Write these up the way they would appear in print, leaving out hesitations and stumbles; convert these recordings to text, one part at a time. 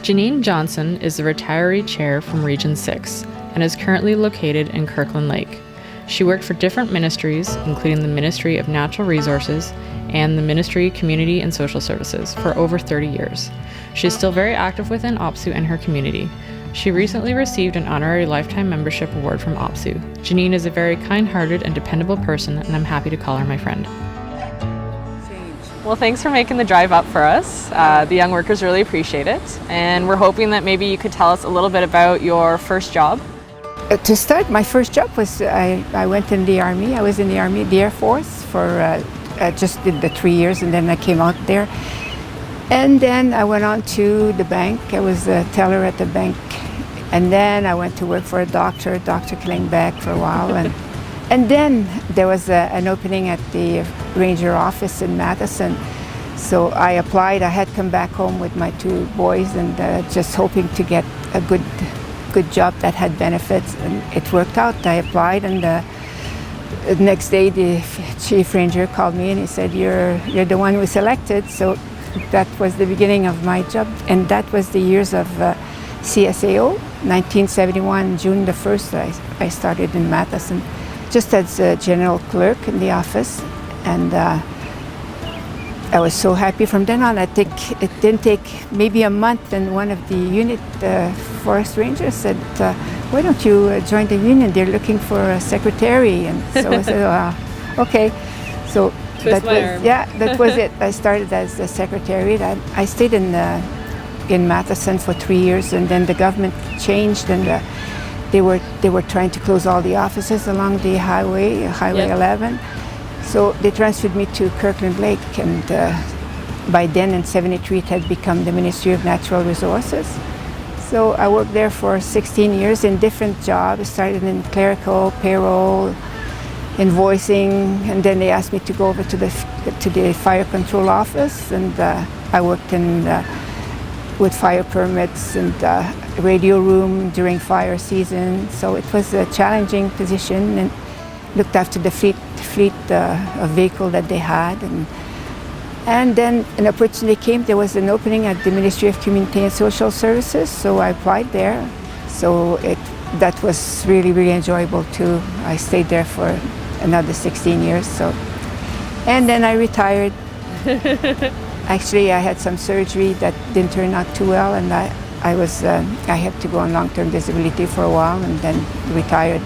Janine Johnson is the retiree chair from Region 6 and is currently located in Kirkland Lake. She worked for different ministries, including the Ministry of Natural Resources and the Ministry of Community and Social Services, for over 30 years. She is still very active within OPSEU and her community. She recently received an honorary lifetime membership award from OPSEU. Janine is a very kind-hearted and dependable person, and I'm happy to call her my friend. Well, thanks for making the drive up for us. The young workers really appreciate it, and we're hoping that maybe you could tell us a little bit about your first job. To start, my first job was I went in the Army. I was in the Army, the Air Force, for just did the 3 years, and then I came out there. And then I went on to the bank. I was a teller at the bank. And then I went to work for a doctor, Dr. Klingbeck, for a while. And then there was an opening at the Ranger office in Madison. So I applied. I had come back home with my 2 boys and just hoping to get a good job that had benefits, and it worked out. I applied, and the next day the chief ranger called me and he said, you're the one who was selected. So that was the beginning of my job, and that was the years of CSAO. 1971, June the 1st, I started in Madison just as a general clerk in the office, and I was so happy from then on. I think it didn't take maybe a month, and one of the unit forest rangers said, why don't you join the union? They're looking for a secretary. And so I said, okay. So that was it. I started as a secretary. I stayed in Matheson for 3 years, and then the government changed, and they were trying to close all the offices along the highway 11. So they transferred me to Kirkland Lake, and by then in '73 it had become the Ministry of Natural Resources. So I worked there for 16 years in different jobs. I started in clerical, payroll, invoicing, and then they asked me to go over to the fire control office, and I worked with fire permits and radio room during fire season. So it was a challenging position, and looked after the fleet of vehicle that they had, and then an opportunity came. There was an opening at the Ministry of Community and Social Services, so I applied there. So that was really, really enjoyable too. I stayed there for another 16 years. So, and then I retired. Actually, I had some surgery that didn't turn out too well, and I had to go on long-term disability for a while, and then retired.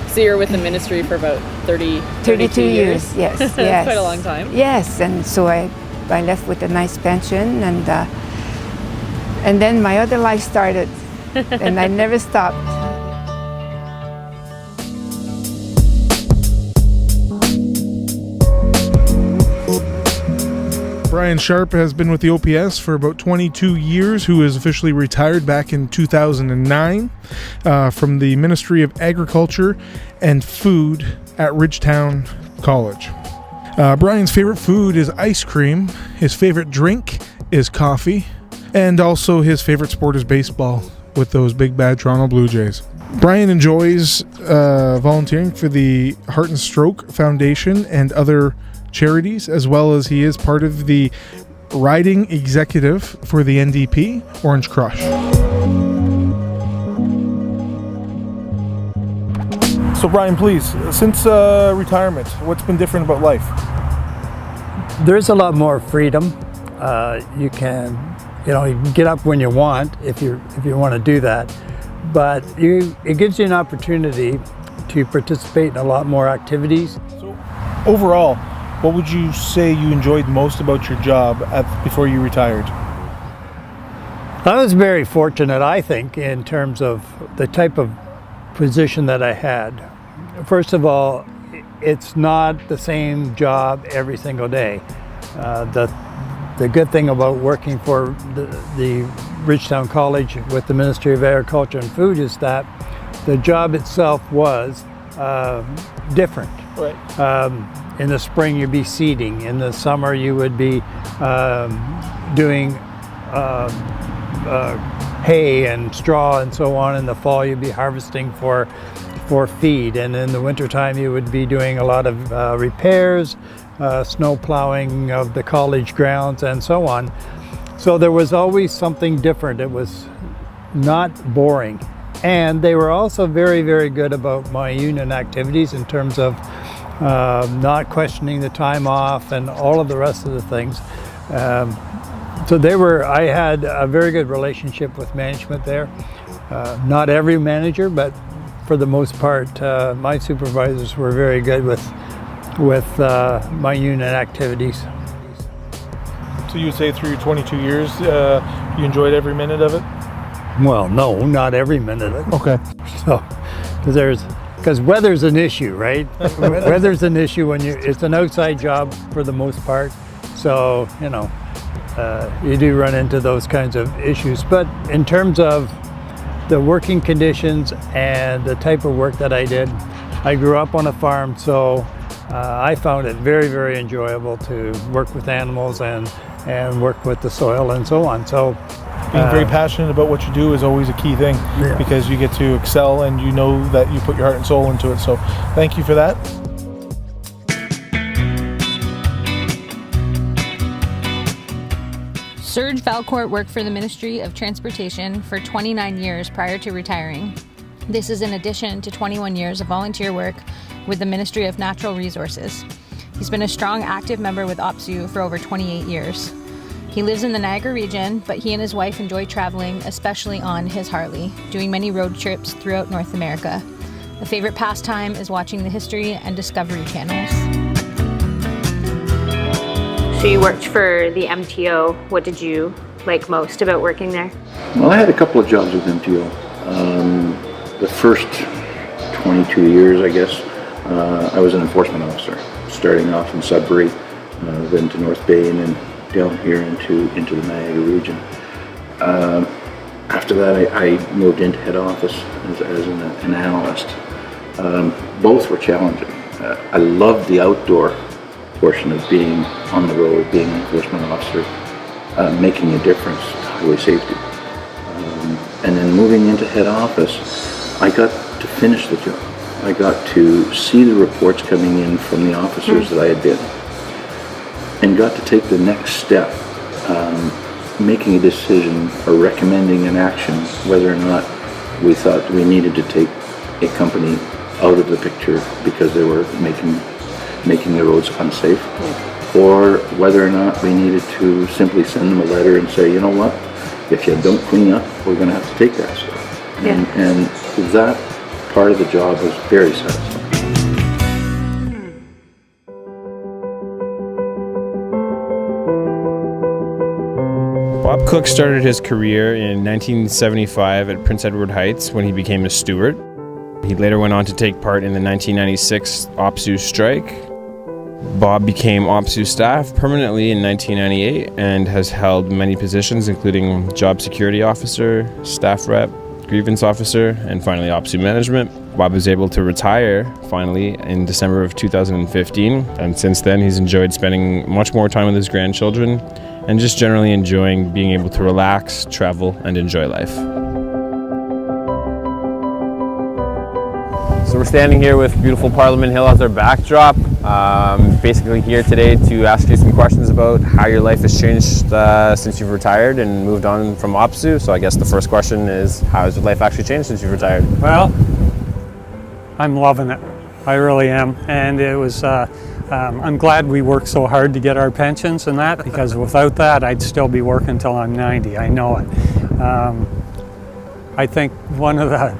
So you were with the ministry for about 32 years? Yes, yes. That's quite a long time. Yes, and so I left with a nice pension, and then my other life started, and I never stopped. Brian Sharp has been with the OPS for about 22 years, who is officially retired back in 2009 from the Ministry of Agriculture and Food at Ridgetown College. Brian's favorite food is ice cream, his favorite drink is coffee, and also his favorite sport is baseball with those big bad Toronto Blue Jays. Brian enjoys volunteering for the Heart and Stroke Foundation and other charities, as well as he is part of the riding executive for the NDP Orange Crush. So Brian, please, since retirement, what's been different about life? There's a lot more freedom. You can get up when you want if you want to do that, but it gives you an opportunity to participate in a lot more activities. So overall, what would you say you enjoyed most about your job before you retired? I was very fortunate, I think, in terms of the type of position that I had. First of all, it's not the same job every single day. The good thing about working for the Ridgetown College with the Ministry of Agriculture and Food is that the job itself was different. Right. In the spring, you'd be seeding. In the summer, you would be doing hay and straw and so on. In the fall, you'd be harvesting for feed. And in the wintertime, you would be doing a lot of repairs, snow plowing of the college grounds and so on. So there was always something different. It was not boring. And they were also very, very good about my union activities in terms of not questioning the time off and all of the rest of the things. I had a very good relationship with management there. Not every manager, but for the most part, my supervisors were very good with my union activities. So you would say through your 22 years, you enjoyed every minute of it? Well, no, not every minute. Okay. So, because weather's an issue, right? Weather's an issue when it's an outside job for the most part. So, you do run into those kinds of issues. But in terms of the working conditions and the type of work that I did, I grew up on a farm, so I found it very, very enjoyable to work with animals and work with the soil and so on. So being very passionate about what you do is always a key thing, because you get to excel and you know that you put your heart and soul into it. So thank you for that. Serge Valcourt worked for the Ministry of Transportation for 29 years prior to retiring. This is in addition to 21 years of volunteer work with the Ministry of Natural Resources. He's been a strong active member with OPSEU for over 28 years. He lives in the Niagara region, but he and his wife enjoy traveling, especially on his Harley, doing many road trips throughout North America. A favorite pastime is watching the History and Discovery channels. So you worked for the MTO. What did you like most about working there? Well, I had a couple of jobs with MTO. The first 22 years, I guess, I was an enforcement officer, starting off in Sudbury, then to North Bay, and then down here into the Niagara region. After that, I moved into head office as an analyst. Both were challenging. I loved the outdoor portion of being on the road, being an enforcement officer, making a difference to highway safety. And then moving into head office, I got to finish the job. I got to see the reports coming in from the officers that I had been, and got to take the next step, making a decision or recommending an action, whether or not we thought we needed to take a company out of the picture because they were making the roads unsafe, or whether or not we needed to simply send them a letter and say, you know what, if you don't clean up, we're going to have to take that stuff. And that part of the job was very satisfying. Bob Cook started his career in 1975 at Prince Edward Heights when he became a steward. He later went on to take part in the 1996 OPSEU strike. Bob became OPSEU staff permanently in 1998 and has held many positions, including job security officer, staff rep, grievance officer, and finally OPSEU management. Bob was able to retire finally in December of 2015, and since then he's enjoyed spending much more time with his grandchildren and just generally enjoying being able to relax, travel, and enjoy life. So we're standing here with beautiful Parliament Hill as our backdrop. Basically here today to ask you some questions about how your life has changed since you've retired and moved on from OPSEU. So I guess the first question is, how has your life actually changed since you've retired? Well, I'm loving it. I really am. And it was, I'm glad we worked so hard to get our pensions and that, because without that I'd still be working until I'm 90. I know it. I think one of the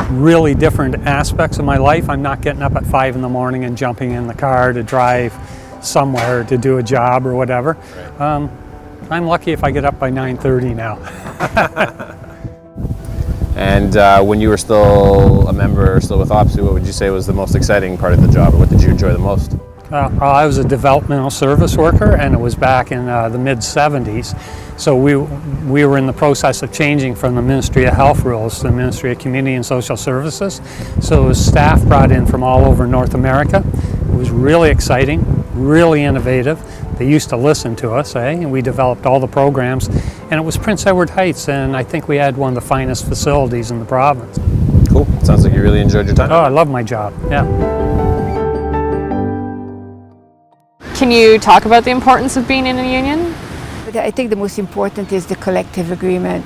really different aspects of my life, I'm not getting up at 5 in the morning and jumping in the car to drive somewhere to do a job or whatever. I'm lucky if I get up by 9:30 now. And when you were still a member, still with OPSEU, what would you say was the most exciting part of the job, or what did you enjoy the most? I was a developmental service worker, and it was back in the mid-70s. So we were in the process of changing from the Ministry of Health rules to the Ministry of Community and Social Services. So it was staff brought in from all over North America. It was really exciting, really innovative. They used to listen to us, and we developed all the programs. And it was Prince Edward Heights, and I think we had one of the finest facilities in the province. Cool. Sounds like you really enjoyed your time. Oh, I love my job, yeah. Can you talk about the importance of being in a union? But I think the most important is the collective agreement.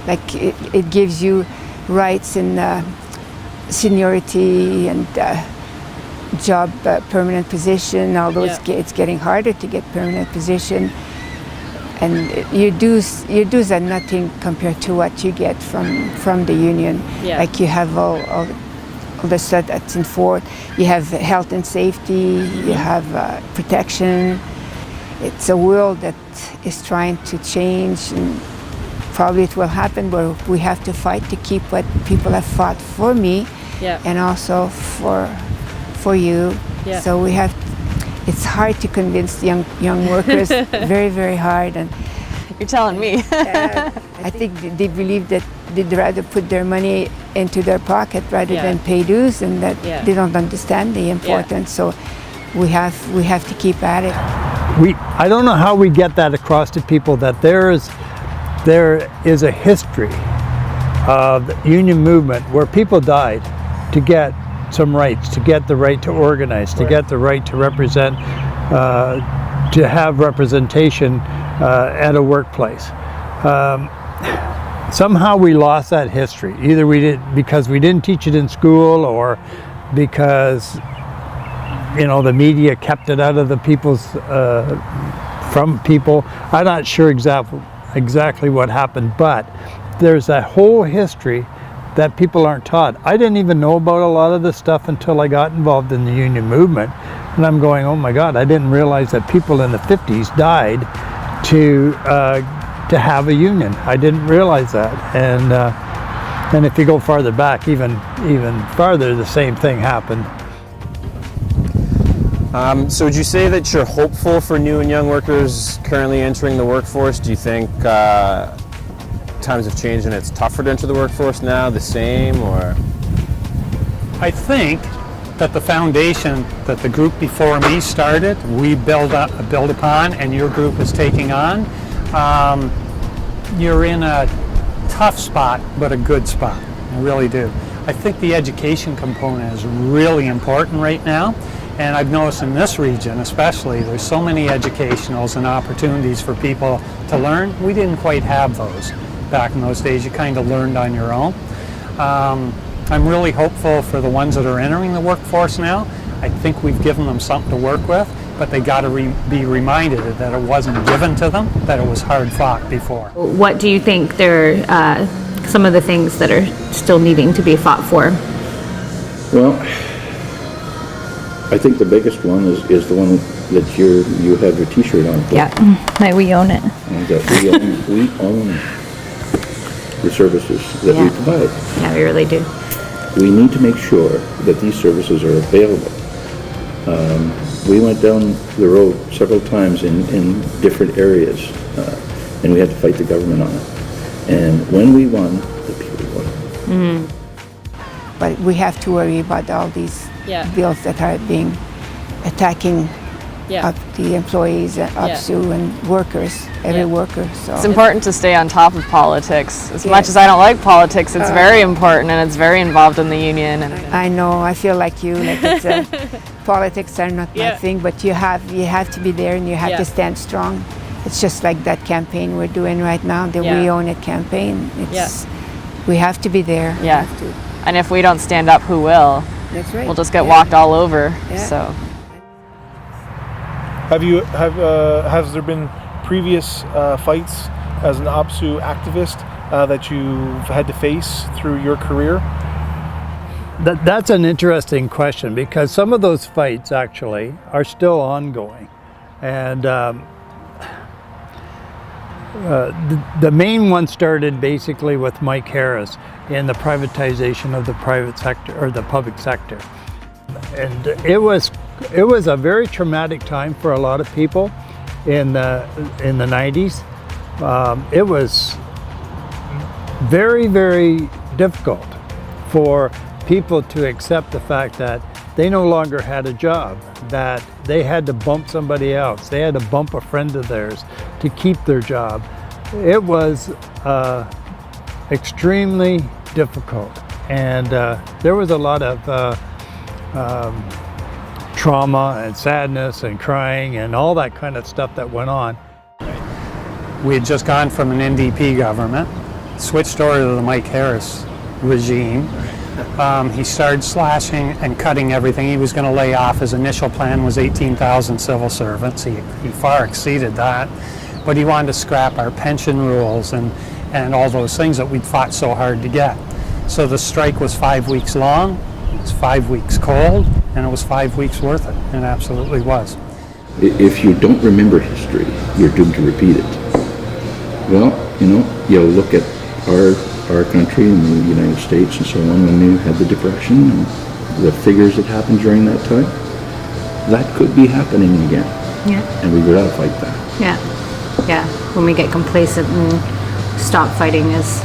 Like it gives you rights in seniority and job permanent position. Although it's getting harder to get permanent position, and your dues are nothing compared to what you get from the union. Like you have all the stuff that's in force. You have health and safety. You have protection. It's a world that is trying to change, and probably it will happen, where we have to fight to keep what people have fought for me, and also for you. So we have. It's hard to convince young workers. Very, very hard. And You're telling me. I think they believe that they'd rather put their money into their pocket rather than pay dues, and that they don't understand the importance. So we have to keep at it. I don't know how we get that across to people, that there is a history of the union movement where people died to get some rights, to get the right to organize, to get the right to represent, to have representation at a workplace. Somehow we lost that history. Either we did because we didn't teach it in school, or because the media kept it out of the people's from people. I'm not sure exactly what happened, but there's a whole history that people aren't taught. I didn't even know about a lot of this stuff until I got involved in the union movement, and I'm going, oh my God, I didn't realize that people in the 50s died to have a union. I didn't realize that, and if you go farther back, even farther, the same thing happened. So would you say that you're hopeful for new and young workers currently entering the workforce? Do you think times have changed and it's tougher to enter the workforce now, the same, or? I think that the foundation that the group before me started, we build upon, and your group is taking on. You're in a tough spot, but a good spot. I really do. I think the education component is really important right now. And I've noticed in this region especially, there's so many educationals and opportunities for people to learn. We didn't quite have those back in those days. You kind of learned on your own. I'm really hopeful for the ones that are entering the workforce now. I think we've given them something to work with, but they got to be reminded that it wasn't given to them, that it was hard fought before. What do you think are some of the things that are still needing to be fought for? Well, I think the biggest one is the one that you have your T-shirt on. That we own it. And that we own the services that we provide. Yeah, we really do. We need to make sure that these services are available. We went down the road several times in different areas, and we had to fight the government on it. And when we won, the people won. Mm-hmm. But we have to worry about all these bills that are being attacking the employees, OPSEU and workers, every worker. So It's important to stay on top of politics. As much as I don't like politics, it's very important, and it's very involved in the union. And I know, I feel like you. Like it's, politics are not my thing, but you have to be there, and you have to stand strong. It's just like that campaign we're doing right now, the We Own It campaign. We have to be there. Yeah. And if we don't stand up, who will? That's right. We'll just get walked all over. So. Has there been previous fights as an OPSEU activist that you've had to face through your career? That's an interesting question, because some of those fights actually are still ongoing, and the main one started basically with Mike Harris in the privatization of the private sector, or the public sector. And it was a very traumatic time for a lot of people in the 90s. It was very, very difficult for people to accept the fact that they no longer had a job, that they had to bump somebody else, they had to bump a friend of theirs to keep their job. It was extremely difficult, and there was a lot of trauma and sadness and crying and all that kind of stuff that went on. We had just gone from an NDP government, switched over to the Mike Harris regime. He started slashing and cutting everything. He was going to lay off. His initial plan was 18,000 civil servants. He far exceeded that. But he wanted to scrap our pension rules and all those things that we'd fought so hard to get. So the strike was 5 weeks long, it was 5 weeks cold, and it was 5 weeks worth it. It absolutely was. If you don't remember history, you're doomed to repeat it. Well, you'll look at our country and the United States and so on when you had the Depression and the figures that happened during that time. That could be happening again. Yeah. And we've got to fight that. Yeah. When we get complacent and stop fighting as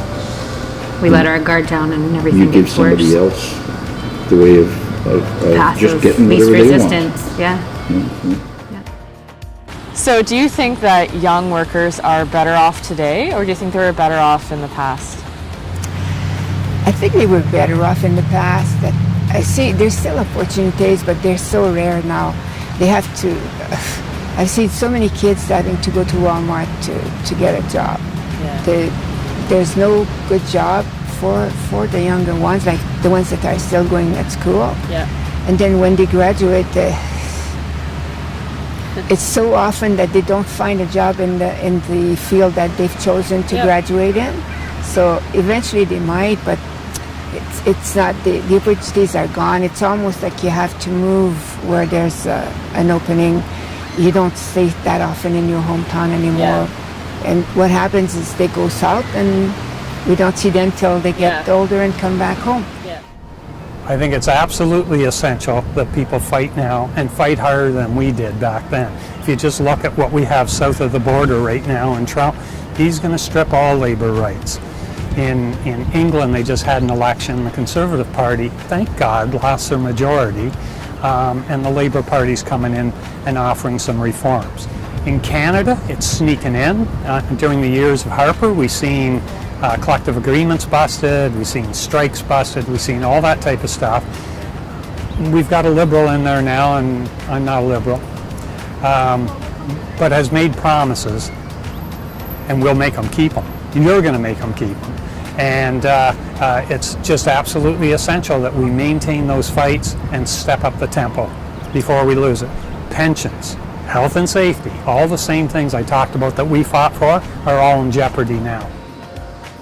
we let our guard down and everything You give gets worse. somebody else the way of Passive, just getting least whatever resistance. they want. Yeah. So do you think that young workers are better off today, or do you think they were better off in the past? I think they were better off in the past. That I see there's still opportunities, but they're so rare now. They have to. I've seen so many kids having to go to Walmart to get a job. Yeah. There's no good job for the younger ones, like the ones that are still going at school. Yeah. And then when they graduate, it's so often that they don't find a job in the field that they've chosen to graduate in. So eventually they might, but it's not, the opportunities are gone. It's almost like you have to move where there's an opening. You don't stay that often in your hometown anymore. Yeah. And what happens is they go south and we don't see them till they get older and come back home. Yeah. I think it's absolutely essential that people fight now and fight harder than we did back then. If you just look at what we have south of the border right now in Trump, he's going to strip all labor rights. In England, they just had an election. The Conservative Party, thank God, lost their majority, and the Labour Party's coming in and offering some reforms. In Canada, it's sneaking in. During the years of Harper, we've seen collective agreements busted, we've seen strikes busted, we've seen all that type of stuff. We've got a Liberal in there now, and I'm not a Liberal, but has made promises, and we'll make them keep them. You're going to make them keep them. And it's just absolutely essential that we maintain those fights and step up the tempo before we lose it. Pensions, health and safety, all the same things I talked about that we fought for are all in jeopardy now.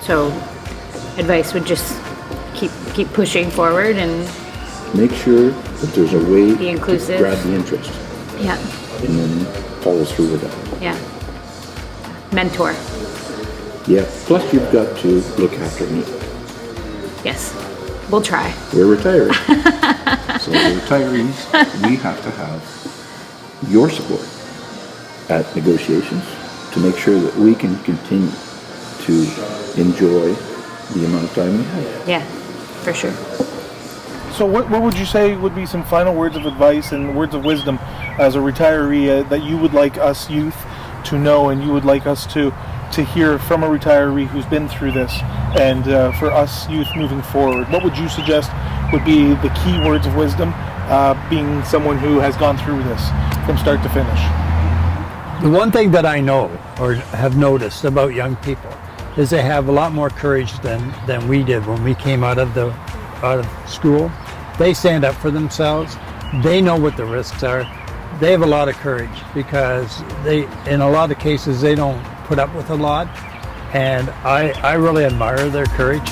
So advice would just keep pushing forward and Make sure that there's a way be inclusive. to grab the interest Yeah. and then follow through with that. Yeah. Mentor. Yeah, plus you've got to look after me. Yes. We'll try. We're retiring. So the retirees, we have to have your support at negotiations to make sure that we can continue to enjoy the amount of time we have. Yeah, for sure. So what would you say would be some final words of advice and words of wisdom as a retiree that you would like us youth to know and you would like us to hear from a retiree who's been through this, and for us youth moving forward? What would you suggest would be the key words of wisdom, being someone who has gone through this from start to finish? The one thing that I know or have noticed about young people is they have a lot more courage than we did when we came out of school. They stand up for themselves. They know what the risks are. They have a lot of courage because in a lot of cases, they don't put up with a lot. And I really admire their courage.